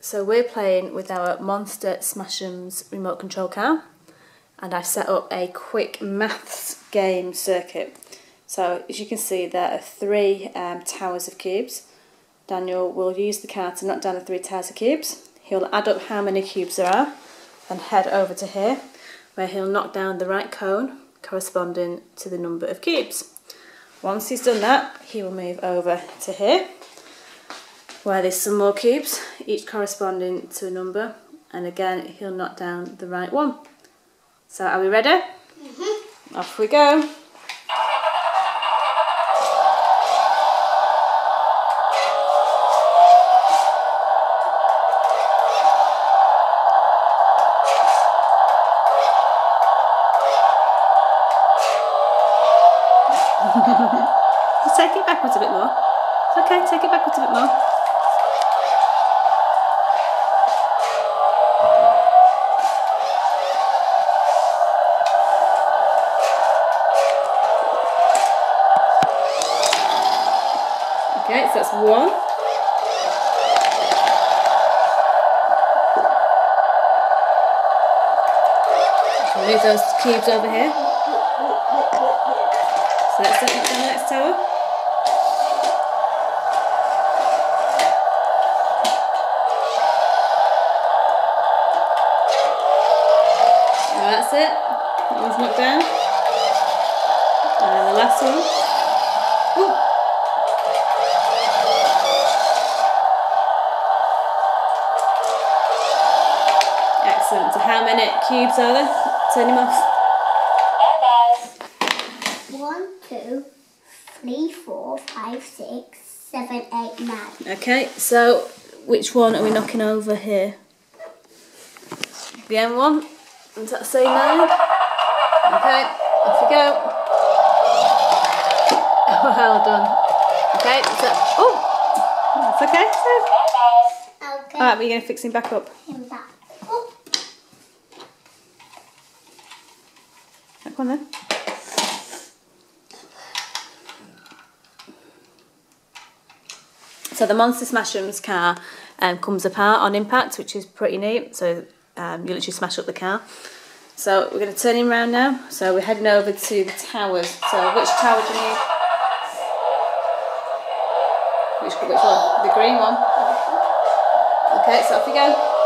So we're playing with our Monster Smashems remote control car, and I've set up a quick maths game circuit. So as you can see, there are 3 towers of cubes. Daniel will use the car to knock down the 3 towers of cubes. He'll add up how many cubes there are and head over to here, where he'll knock down the right cone corresponding to the number of cubes. Once he's done that, he will move over to here, where there's some more cubes, each corresponding to a number, and again he'll knock down the right one. So are we ready? Mm-hmm. Off we go. Just take it backwards a bit more. It's okay, take it backwards a bit more. Okay, so that's 1. Move those cubes over here. So let's set it down the next tower. Oh, that's it. That one's knocked down. And the last one. Ooh. Excellent. So how many cubes are there? Turn him off. 1, 2, 3, 4, 5, 6, 7, 8, 9. Okay, so which one are we knocking over here? The end one? Does that say 9? Okay, off we go. Oh, well done. Okay, so, oh, that's okay. So. Okay. Alright, we're going to fix him back up. Him back. Oh. Back one then. So the Monster Smashems car comes apart on impact, which is pretty neat. So you literally smash up the car. So we're going to turn him around now. So we're heading over to the towers. So which tower do you need? Which one? The green one. Okay, so off we go.